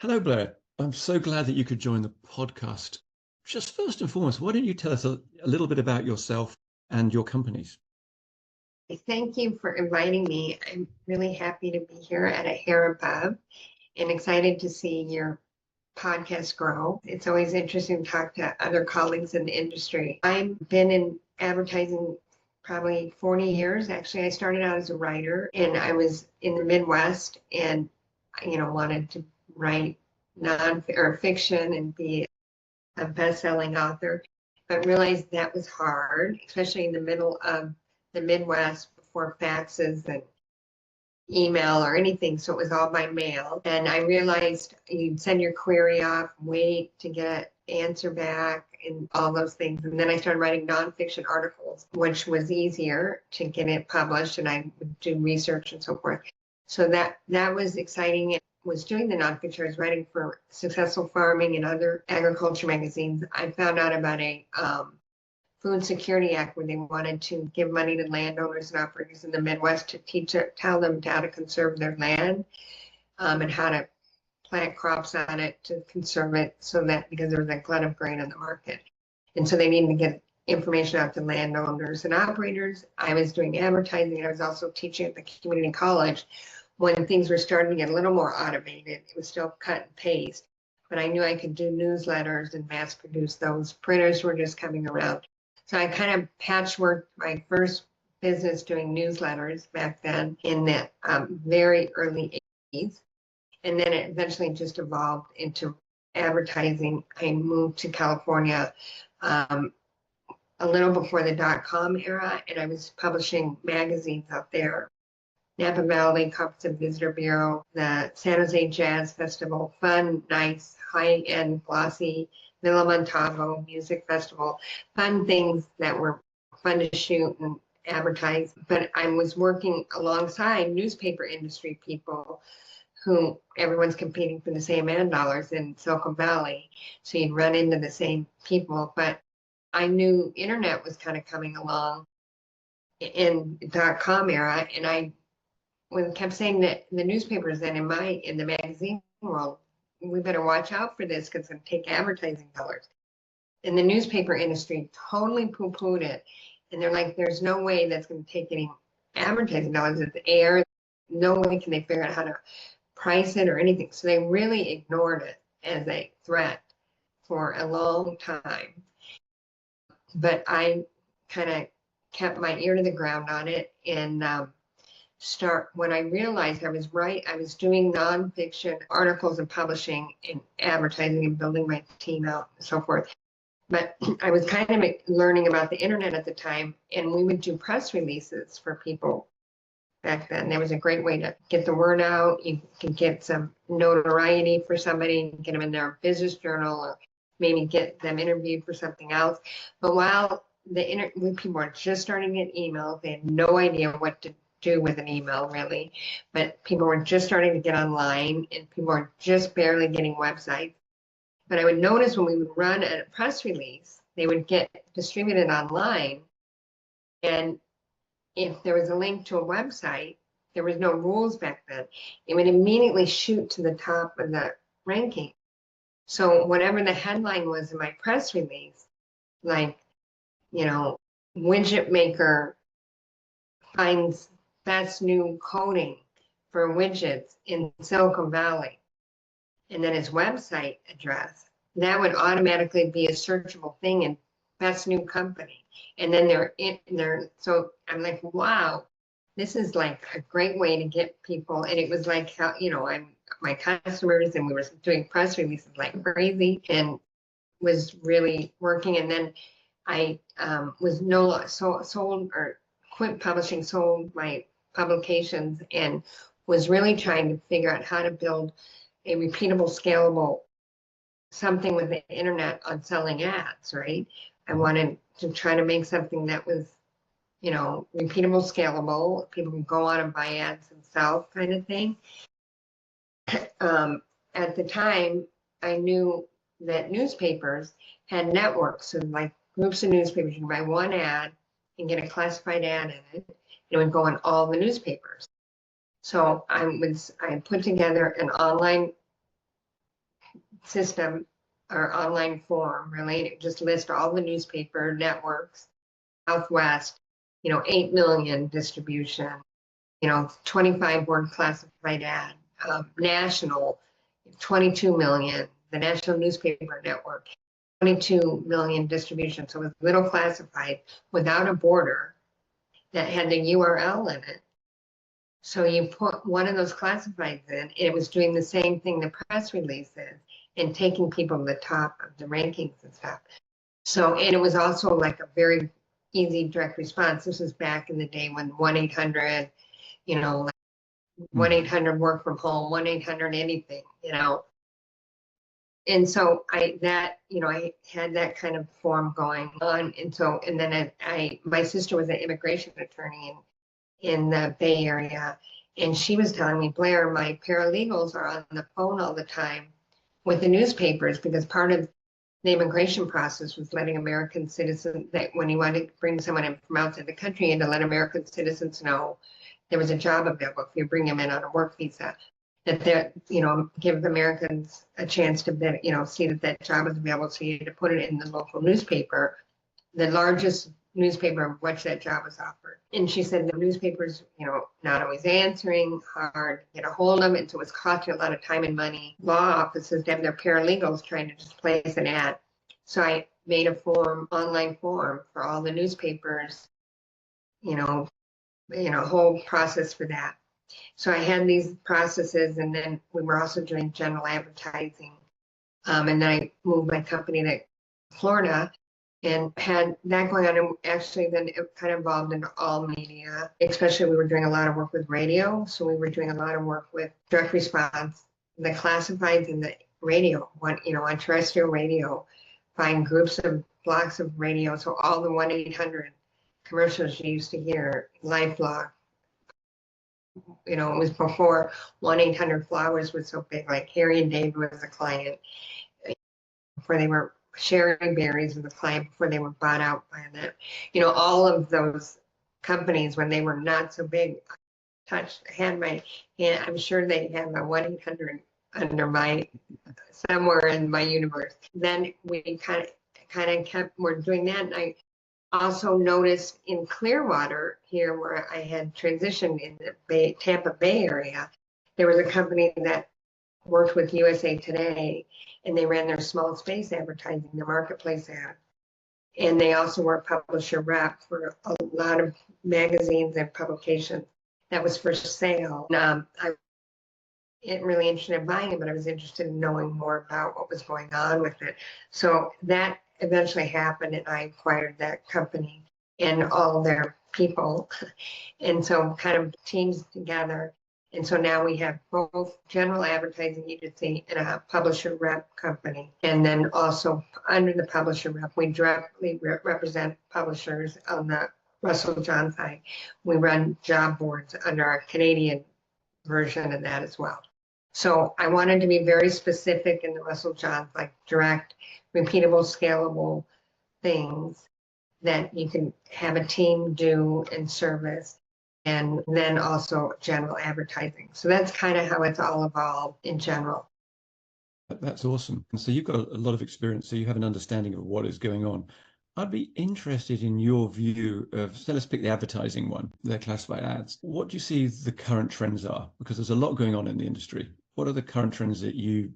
Hello, Blaire. I'm so glad that you could join the podcast. Just first and foremost, why don't you tell us a little bit about yourself and your companies? Thank you for inviting me. I'm really happy to be here at A Hair Above and excited to see your podcast grow. It's always interesting to talk to other colleagues in the industry. I've been in advertising probably 40 years. Actually, I started out as a writer and I was in the Midwest and wanted to write non or fiction and be a best-selling author, but realized that was hard, especially in the middle of the Midwest before faxes and email or anything. So it was all by mail. And I realized you'd send your query off, wait to get an answer back and all those things. And then I started writing nonfiction articles, which was easier to get it published, and I would do research and so forth. So that was exciting. Was doing the nonfiction. I was writing for Successful Farming and other agriculture magazines. I found out about a Food Security Act where they wanted to give money to landowners and operators in the Midwest to tell them how to conserve their land and how to plant crops on it to conserve it so that because there was a glut of grain in the market. And so they needed to get information out to landowners and operators. I was doing advertising and I was also teaching at the community college when things were starting to get a little more automated. It was still cut and paste, but I knew I could do newsletters and mass produce those. Printers were just coming around. So I kind of patchworked my first business doing newsletters back then in the very early 80s. And then it eventually just evolved into advertising. I moved to California a little before the .com era, and I was publishing magazines out there. Napa Valley Compass and Visitor Bureau, the San Jose Jazz Festival, fun, nice, high-end, glossy, Villa Montalvo Music Festival, fun things that were fun to shoot and advertise. But I was working alongside newspaper industry people who everyone's competing for the same ad dollars in Silicon Valley. So you'd run into the same people. But I knew internet was kind of coming along in .com era, and I kept saying that the newspapers then in the magazine world, we better watch out for this because it's going to take advertising dollars. And the newspaper industry totally poo-pooed it. And they're like, there's no way that's going to take any advertising dollars. It's air. No way can they figure out how to price it or anything. So they really ignored it as a threat for a long time. But I kind of kept my ear to the ground on it and when I realized I was doing nonfiction articles and publishing and advertising and building my team out and so forth. But I was kind of learning about the internet at the time, and we would do press releases for people back then. There was a great way to get the word out. You could get some notoriety for somebody, get them in their business journal, or maybe get them interviewed for something else. But while when people were just starting to get emails, they had no idea what to do with an email really, but people were just starting to get online and people were just barely getting websites. But I would notice when we would run a press release, they would get distributed online. And if there was a link to a website, there was no rules back then. It would immediately shoot to the top of the ranking. So whatever the headline was in my press release, like, widget maker finds best new coating for widgets in Silicon Valley, and then his website address, that would automatically be a searchable thing in best new company. And then so I'm like, wow, this is like a great way to get people. And it was like how, my customers, and we were doing press releases like crazy and was really working. And then I was sold or quit publishing, sold my publications, and was really trying to figure out how to build a repeatable, scalable something with the internet on selling ads, right? I wanted to try to make something that was, repeatable, scalable. People can go on and buy ads themselves kind of thing. At the time, I knew that newspapers had networks, so like groups of newspapers, you can buy one ad and get a classified ad in it. It would go on all the newspapers. So I put together an online system or online form related, just list all the newspaper networks, Southwest, 8 million distribution, 25 word classified ad, national, 22 million, the National Newspaper Network, 22 million distribution. So it was little classified without a border that had the URL in it. So you put one of those classifieds in, and it was doing the same thing the press release is and taking people to the top of the rankings and stuff. So, and it was also like a very easy direct response. This was back in the day when 1-800, like 1-800 work from home, 1-800 anything, And so I had that kind of form going on. And then my sister was an immigration attorney in the Bay Area. And she was telling me, Blaire, my paralegals are on the phone all the time with the newspapers because part of the immigration process was letting American citizens, that when you wanted to bring someone in from outside the country, you had to let American citizens know there was a job available if you bring them in on a work visa, that they're, give Americans a chance to, see that job is available. So you had to put it in the local newspaper, the largest newspaper in which that job was offered. And she said the newspapers, not always answering, hard to get a hold of, and so it was costing a lot of time and money. Law offices to have their paralegals trying to just place an ad. So I made a online form for all the newspapers, whole process for that. So I had these processes, and then we were also doing general advertising. And then I moved my company to Florida and had that going on. And actually then it kind of evolved into all media, especially we were doing a lot of work with radio. So we were doing a lot of work with direct response, the classifieds in the radio, on terrestrial radio, find groups of blocks of radio. So all the 1-800 commercials you used to hear, LifeLock, it was before 1-800 Flowers was so big, like Harry and Dave was a client, before they were sharing berries with a client, before they were bought out by that. All of those companies, when they were not so big, had my hand. I'm sure they had my 1-800 under my, somewhere in my universe. Then we kind of kept, we're doing that. And I also noticed in Clearwater here, where I had transitioned in the Tampa Bay area, there was a company that worked with USA Today, and they ran their small space advertising, their marketplace ad. And they also were a publisher rep for a lot of magazines and publications that was for sale. And, I wasn't really interested in buying it, but I was interested in knowing more about what was going on with it. So that eventually happened, and I acquired that company and all their people. And so kind of teams together. And so now we have both general advertising agency and a publisher rep company. And then also under the publisher rep, we directly represent publishers on the Russell John side. We run job boards under our Canadian version of that as well. So I wanted to be very specific in the Russell John, like direct, repeatable, scalable things that you can have a team do and service, and then also general advertising. So that's kind of how it's all evolved in general. That's awesome. And so you've got a lot of experience, so you have an understanding of what is going on. I'd be interested in your view of, so let's pick the advertising one, their classified ads. What do you see the current trends are? Because there's a lot going on in the industry. What are the current trends that you...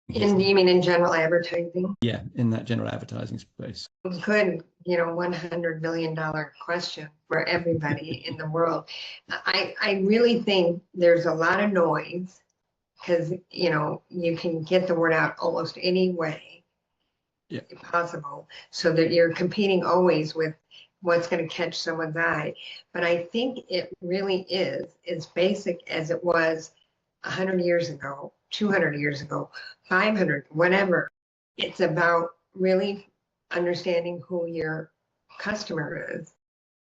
You mean in general advertising? Yeah, in that general advertising space. Good, $100 million question for everybody in the world. I really think there's a lot of noise because, you can get the word out almost any way possible, so that you're competing always with what's going to catch someone's eye. But I think it really is as basic as it was 100 years ago, 200 years ago, 500, whatever. It's about really understanding who your customer is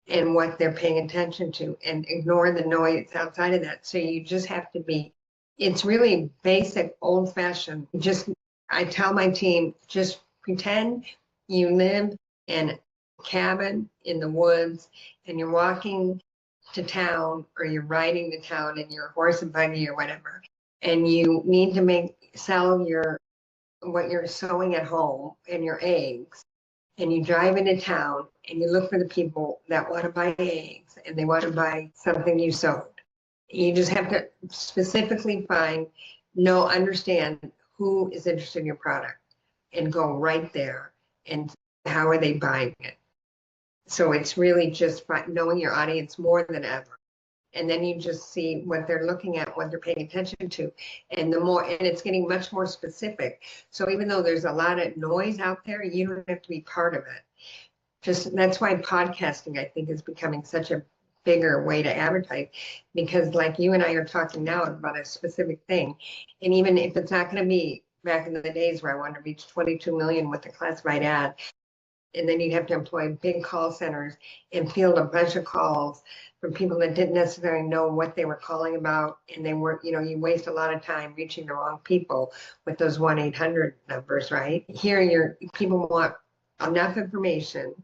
and what they're paying attention to, and ignore the noise outside of that. So you just have to be, it's really basic, old fashioned. I tell my team, just pretend you live in a cabin in the woods and you're walking to town, or you're riding to town in your horse and buggy or whatever, and you need to sell your what you're sowing at home and your eggs, and you drive into town and you look for the people that want to buy eggs and they want to buy something you sowed. You just have to specifically understand who is interested in your product and go right there and how are they buying it. So it's really just knowing your audience more than ever. And then you just see what they're looking at, what they're paying attention to. And it's getting much more specific. So even though there's a lot of noise out there, you don't have to be part of it. That's why podcasting, I think, is becoming such a bigger way to advertise, because like you and I are talking now about a specific thing. And even if it's not going to be back in the days where I wanted to reach 22 million with a classified ad, and then you'd have to employ big call centers and field a bunch of calls from people that didn't necessarily know what they were calling about. And they weren't, you waste a lot of time reaching the wrong people with those 1-800 numbers, right? Here, people want enough information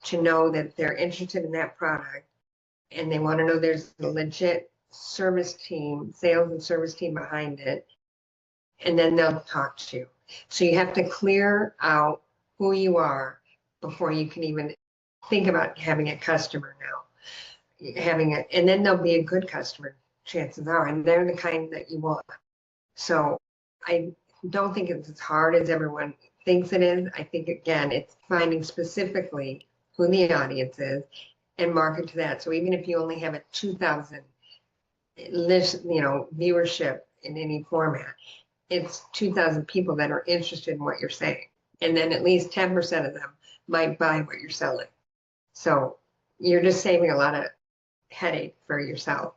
to know that they're interested in that product, and they want to know there's a legit service team, sales and service team behind it, and then they'll talk to you. So you have to clear out who you are before you can even think about having a customer now. And then they'll be a good customer, chances are, and they're the kind that you want. So I don't think it's as hard as everyone thinks it is. I think, again, it's finding specifically who the audience is and market to that. So even if you only have a 2,000 viewership in any format, it's 2,000 people that are interested in what you're saying. And then at least 10% of them might buy what you're selling. So you're just saving a lot of headache for yourself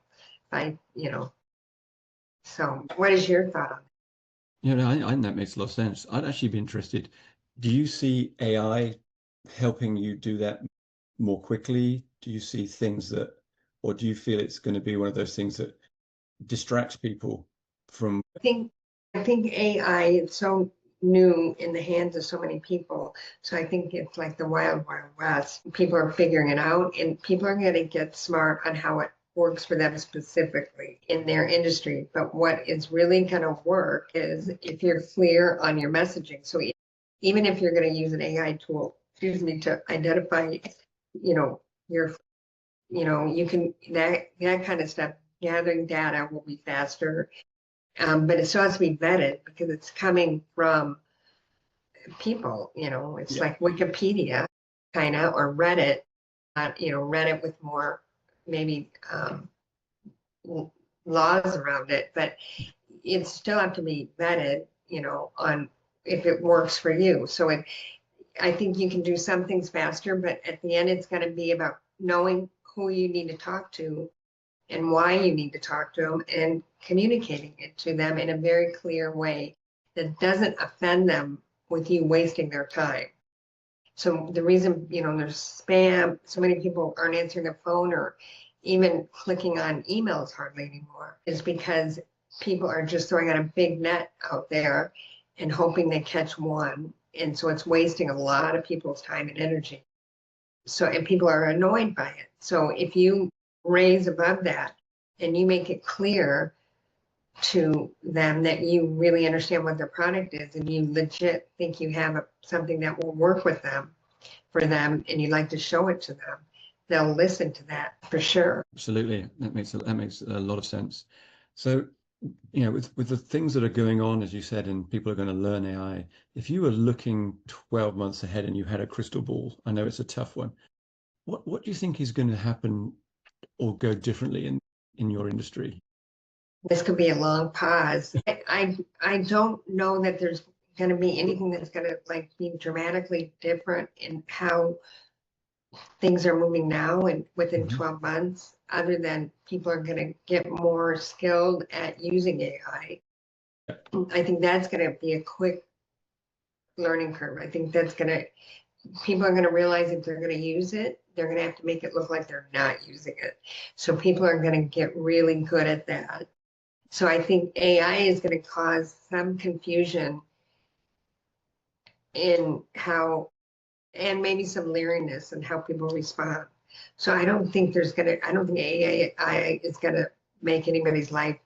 so what is your thought on that? I think that makes a lot of sense. I'd actually be interested. Do you see AI helping you do that more quickly? Do you see things or do you feel it's going to be one of those things that distracts people from? I think AI is so new in the hands of so many people. So I think it's like the wild, wild west. People are figuring it out, and people are going to get smart on how it works for them specifically in their industry. But what is really going to work is if you're clear on your messaging. So even if you're going to use an AI tool, to identify, your, you can, that kind of stuff, gathering data will be faster. But it still has to be vetted because it's coming from people, it's Yeah. like Wikipedia kind of, or Reddit, Reddit with more maybe laws around it, but it still have to be vetted, on if it works for you. So I think you can do some things faster, but at the end, it's going to be about knowing who you need to talk to and why you need to talk to them and communicating it to them in a very clear way that doesn't offend them with you wasting their time. So the reason, there's spam, so many people aren't answering their phone or even clicking on emails hardly anymore, is because people are just throwing out a big net out there and hoping they catch one. And so it's wasting a lot of people's time and energy. And people are annoyed by it. So if you raise above that and you make it clear to them that you really understand what their product is and you legit think you have something that will work for them, and you'd like to show it to them, they'll listen to that for sure. Absolutely. That makes a lot of sense. So, with the things that are going on, as you said, and people are going to learn AI, if you were looking 12 months ahead and you had a crystal ball, I know it's a tough one. What do you think is going to happen or go differently in your industry? This could be a long pause. I don't know that there's going to be anything that's going to be dramatically different in how things are moving now and within 12 months, other than people are going to get more skilled at using AI. I think that's going to be a quick learning curve. I think people are going to realize if they're going to use it, they're going to have to make it look like they're not using it. So people are going to get really good at that. So I think AI is going to cause some confusion in how, and maybe some leeriness in how people respond. So I don't think AI is going to make anybody's life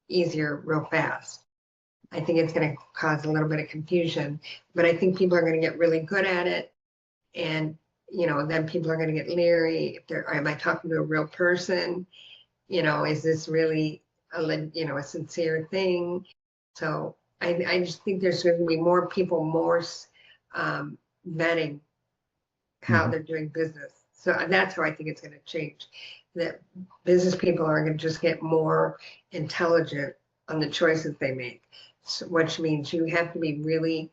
easier real fast. I think it's going to cause a little bit of confusion, but I think people are going to get really good at it. And, then people are going to get leery. If they're, am I talking to a real person? Is this really a sincere thing? So I just think there's going to be more people, more vetting how Mhm. they're doing business. So that's how I think it's going to change. That business people are going to just get more intelligent on the choices they make, so, which means you have to be really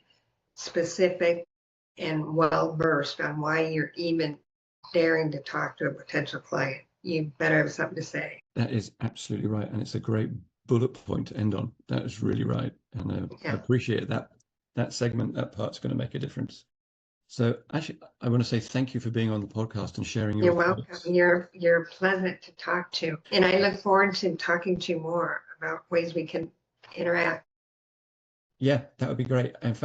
specific and well versed on why you're even daring to talk to a potential client. You better have something to say. That is absolutely right. And it's a great bullet point to end on. That is really right. And I Yeah, appreciate that segment, that part's going to make a difference. So actually, I want to say thank you for being on the podcast and sharing your you're welcome. thoughts. You're pleasant to talk to, and I look forward to talking to you more about ways we can interact. Yeah, that would be great. In fact,